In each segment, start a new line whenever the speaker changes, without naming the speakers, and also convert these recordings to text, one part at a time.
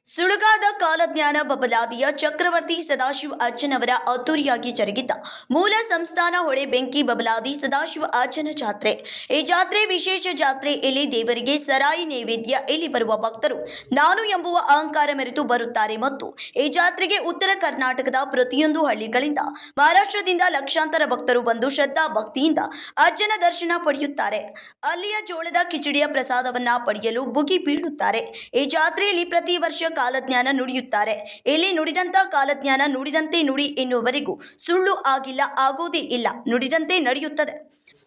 ಸುಡುಗಾದ ಕಾಲಜ್ಞಾನ ಬಬಲಾದಿಯ ಚಕ್ರವರ್ತಿ ಸದಾಶಿವ ಅಜ್ಜನವರ ಅದ್ದೂರಿಯಾಗಿ ಜರುಗಿದ್ದ ಮೂಲ ಸಂಸ್ಥಾನ ಹೊಳೆ ಬೆಂಕಿ ಬಬಲಾದಿ ಸದಾಶಿವ ಅಜ್ಜನ ಜಾತ್ರೆ. ಈ ಜಾತ್ರೆ ವಿಶೇಷ ಜಾತ್ರೆ. ಇಲ್ಲಿ ದೇವರಿಗೆ ಸರಾಯಿ ನೈವೇದ್ಯ. ಇಲ್ಲಿ ಬರುವ ಭಕ್ತರು ನಾನು ಎಂಬುವ ಅಹಂಕಾರ ಮೆರೆತು ಬರುತ್ತಾರೆ ಮತ್ತು ಈ ಜಾತ್ರೆಗೆ ಉತ್ತರ ಕರ್ನಾಟಕದ ಪ್ರತಿಯೊಂದು ಹಳ್ಳಿಗಳಿಂದ, ಮಹಾರಾಷ್ಟ್ರದಿಂದ ಲಕ್ಷಾಂತರ ಭಕ್ತರು ಬಂದು ಶ್ರದ್ಧಾ ಭಕ್ತಿಯಿಂದ ಅಜ್ಜನ ದರ್ಶನ ಪಡೆಯುತ್ತಾರೆ. ಅಲ್ಲಿಯ ಜೋಳದ ಕಿಚಡಿಯ ಪ್ರಸಾದವನ್ನ ಪಡೆಯಲು ಬುಗಿ ಬೀಳುತ್ತಾರೆ. ಈ ಜಾತ್ರೆಯಲ್ಲಿ ಪ್ರತಿ ವರ್ಷ ಕಾಲಜ್ಞಾನ ನುಡಿಯುತ್ತಾರೆ. ಇಲ್ಲಿ ನುಡಿದಂತ ಕಾಲಜ್ಞಾನ ನುಡಿದಂತೆ ನುಡಿ ಎನ್ನುವವರೆಗೂ ಸುಳ್ಳು ಆಗಿಲ್ಲ, ಆಗೋದೇ ಇಲ್ಲ, ನುಡಿದಂತೆ ನಡೆಯುತ್ತದೆ.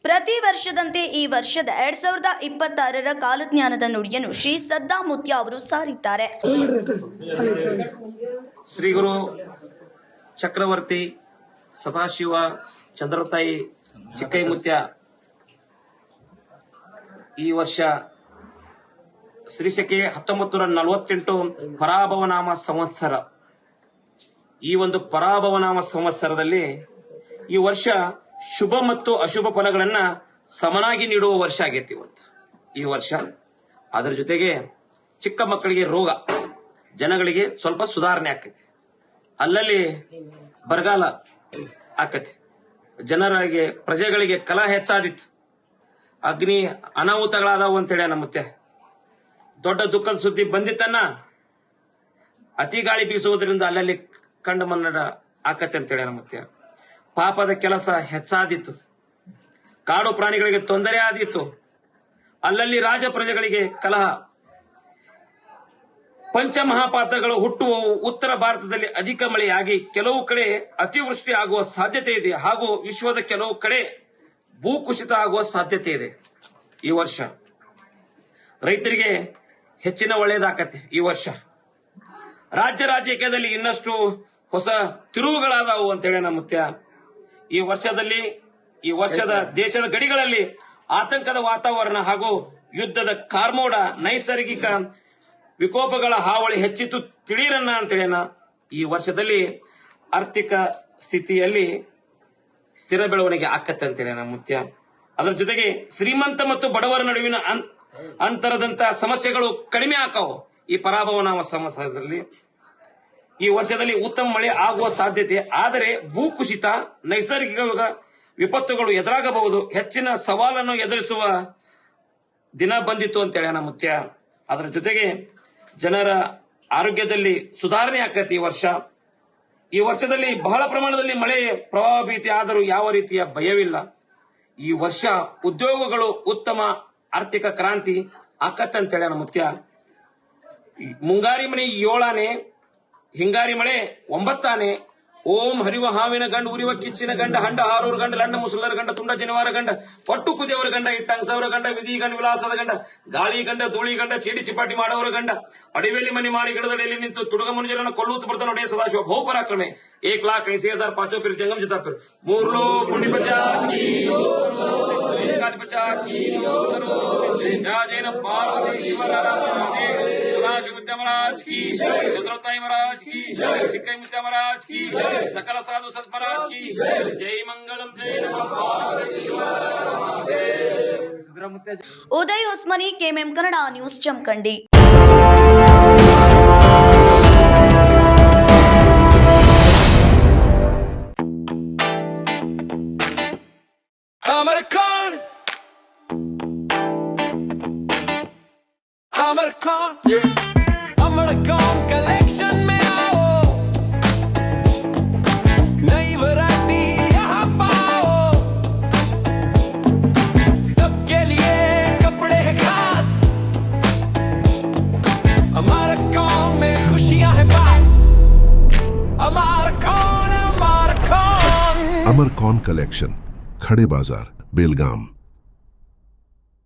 ಪ್ರತಿ ವರ್ಷದಂತೆ ಈ ವರ್ಷದ 2026ರ ಕಾಲಜ್ಞಾನದ ನುಡಿಯನ್ನು ಶ್ರೀ ಸದ್ದಾಮುತ್ಯ ಅವರು ಸಾರಿದ್ದಾರೆ.
ಶ್ರೀ ಗುರು ಚಕ್ರವರ್ತಿ ಸದಾಶಿವ ಚಂದ್ರತಾಯಿ ಚಿಕ್ಕೈಮುತ್ಯ ಈ ವರ್ಷ ಶ್ರೀಶಕೆ 1948 ಪರಾಭವನಾಮ ಸಂವತ್ಸರ. ಈ ಒಂದು ಪರಾಭವನಾಮ ಸಂವತ್ಸರದಲ್ಲಿ ಈ ವರ್ಷ ಶುಭ ಮತ್ತು ಅಶುಭ ಫಲಗಳನ್ನ ಸಮನಾಗಿ ನೀಡುವ ವರ್ಷ ಆಗೈತಿ ಇವತ್ತು ಈ ವರ್ಷ. ಅದರ ಜೊತೆಗೆ ಚಿಕ್ಕ ಮಕ್ಕಳಿಗೆ ರೋಗ, ಜನಗಳಿಗೆ ಸ್ವಲ್ಪ ಸುಧಾರಣೆ ಆಕೈತಿ, ಅಲ್ಲಲ್ಲಿ ಬರಗಾಲ ಆಕತಿ, ಜನರಿಗೆ ಪ್ರಜೆಗಳಿಗೆ ಕಲಹ ಹೆಚ್ಚಾದಿತ್ತು, ಅಗ್ನಿ ಅನಾಹುತಗಳಾದವು ಅಂತೇಳಿ ನಮ್ಮತ್ತೆ ದೊಡ್ಡ ದುಃಖದ ಸುದ್ದಿ ಬಂದಿತ್ತನ್ನ. ಅತಿ ಗಾಳಿ ಬೀಸುವುದರಿಂದ ಅಲ್ಲಲ್ಲಿ ಕಂಡು ಮನ್ನಡ ಆಕತ್ತೆ ಅಂತೇಳಿ ನಮ್ಮತ್ತೆ. ಪಾಪದ ಕೆಲಸ ಹೆಚ್ಚಾದಿತ್ತು, ಕಾಡು ಪ್ರಾಣಿಗಳಿಗೆ ತೊಂದರೆ ಆದಿತ್ತು, ಅಲ್ಲಲ್ಲಿ ರಾಜ ಪ್ರಜೆಗಳಿಗೆ ಕಲಹ. ಪಂಚಮಹಾಪಾತಗಳು ಹುಟ್ಟುವವು. ಉತ್ತರ ಭಾರತದಲ್ಲಿ ಅಧಿಕ ಮಳೆಯಾಗಿ ಕೆಲವು ಕಡೆ ಅತಿವೃಷ್ಟಿ ಆಗುವ ಸಾಧ್ಯತೆ ಇದೆ, ಹಾಗೂ ವಿಶ್ವದ ಕೆಲವು ಕಡೆ ಭೂಕುಸಿತ ಆಗುವ ಸಾಧ್ಯತೆ ಇದೆ. ಈ ವರ್ಷ ರೈತರಿಗೆ ಹೆಚ್ಚಿನ ಒಳ್ಳೆಯದಾಕತ್ತೆ. ಈ ವರ್ಷ ರಾಜ್ಯ ರಾಜಕೀಯದಲ್ಲಿ ಇನ್ನಷ್ಟು ಹೊಸ ತಿರುವುಗಳಾದವು ಅಂತೇಳಿ ನಮ್ಮ ಮುತ್ಯ. ಈ ವರ್ಷದ ದೇಶದ ಗಡಿಗಳಲ್ಲಿ ಆತಂಕದ ವಾತಾವರಣ ಹಾಗೂ ಯುದ್ಧದ ಕಾರ್ಮೋಡ, ನೈಸರ್ಗಿಕ ವಿಕೋಪಗಳ ಹಾವಳಿ ಹೆಚ್ಚಿತು ತಿಳಿರನ್ನ ಅಂತೇಳಿನ. ಈ ವರ್ಷದಲ್ಲಿ ಆರ್ಥಿಕ ಸ್ಥಿತಿಯಲ್ಲಿ ಸ್ಥಿರ ಬೆಳವಣಿಗೆ ಆಕತ್ತೆ ಅಂತೇಳಿ ನಮ್ಮ ಮುತ್ಯ. ಅದರ ಜೊತೆಗೆ ಶ್ರೀಮಂತ ಮತ್ತು ಬಡವರ ನಡುವಿನ ಅಂತರದಂತ ಸಮಸ್ಯೆಗಳು ಕಡಿಮೆ ಆಕಾವು. ಈ ಪರಾಭವನಾಮ ಸಂವತ್ಸರದಲ್ಲಿ ಈ ವರ್ಷದಲ್ಲಿ ಉತ್ತಮ ಮಳೆ ಆಗುವ ಸಾಧ್ಯತೆ, ಆದರೆ ಭೂಕುಸಿತ, ನೈಸರ್ಗಿಕ ವಿಪತ್ತುಗಳು ಎದುರಾಗಬಹುದು. ಹೆಚ್ಚಿನ ಸವಾಲನ್ನು ಎದುರಿಸುವ ದಿನ ಬಂದಿತ್ತು ಅಂತೇಳಿ ನಮ್ಮ ಮುತ್ಯ. ಅದರ ಜೊತೆಗೆ ಜನರ ಆರೋಗ್ಯದಲ್ಲಿ ಸುಧಾರಣೆ ಆಕತ್ತೆ ಈ ವರ್ಷ. ಈ ವರ್ಷದಲ್ಲಿ ಬಹಳ ಪ್ರಮಾಣದಲ್ಲಿ ಮಳೆ ಪ್ರವಾಹ ಭೀತಿ ಆದರೂ ಯಾವ ರೀತಿಯ ಭಯವಿಲ್ಲ. ಈ ವರ್ಷ ಉದ್ಯೋಗಗಳು ಉತ್ತಮ ಆರ್ಥಿಕ ಕ್ರಾಂತಿ ಆಕತ್ತಂತೇಳಿ ನಮ್ಮ ಮುತ್ಯ. ಮುಂಗಾರಿ ಮಳೆ 7 ಆನೆ, ಹಿಂಗಾರಿ ಮಳೆ 9 ಆನೆ. ಓಂ ಹರಿವ ಹಾವಿನ ಗಂಡ, ಉರಿವ ಕಿಚ್ಚಿನ ಗಂಡ, ಹಂಡ ಹಾರೂರು ಗಂಡ, ಲಂಡ ಮುಸಲರ ಗಂಡ, ತುಂಡ ಜನಿವಾರ ಗಂಡ, ಪಟ್ಟು ಕುದಿಯವರ ಗಂಡ, ಇಟ್ಟಂಗಸವರ ಗಂಡ, ವಿಧಿ ಗಂಡ, ವಿಲಾಸದ ಗಂಡ, ಗಾಳಿ ಗಂಡ, ಧೂಳಿ ಗಂಡ, ಚೀಡಿ ಚಿಪಾಟಿ ಮಾಡುವವರ ಗಂಡ, ಅಡಿವೆಯಲ್ಲಿ ಮನೆ ಮಾಡಿ ಗಿಡದಡಿಯಲ್ಲಿ ನಿಂತು ತುಡುಗ ಮನುಜರನ್ನು ಕೊಲ್ಲುತ್ತ ಬರ್ತಾನೆ ಒಡೆಯ ಸದಾಶಿವ ಬಹು ಪರಾಕ್ರಮೆ. 1,80,000 5 ಜಂಗಮ್ ಜಿತಾಪಿರ್ ಮೂರ್ಲೋ ಪುಂಡಿ ಬಚ್ಚಾ जैन पार्वती सदाशिव महाराज की, चंद्रताई महाराज की, चिक्कई मुत्या महाराज की, सकल साधु सत महाराज की जय मंगलम जय नमः पार्वती.
उदय उस्मानी, केएमएम कन्नಡ ನ್ಯೂಸ್, ಜಮಖಂಡಿ.
अमरकॉन कलेक्शन में आओ, नई वैरायटी यहाँ पाओ, सबके लिए कपड़े हैं खास, अमरकॉन में खुशियाँ हैं पास, अमरकॉन.
अमरकॉन कलेक्शन, खड़े बाजार, बेलगाम.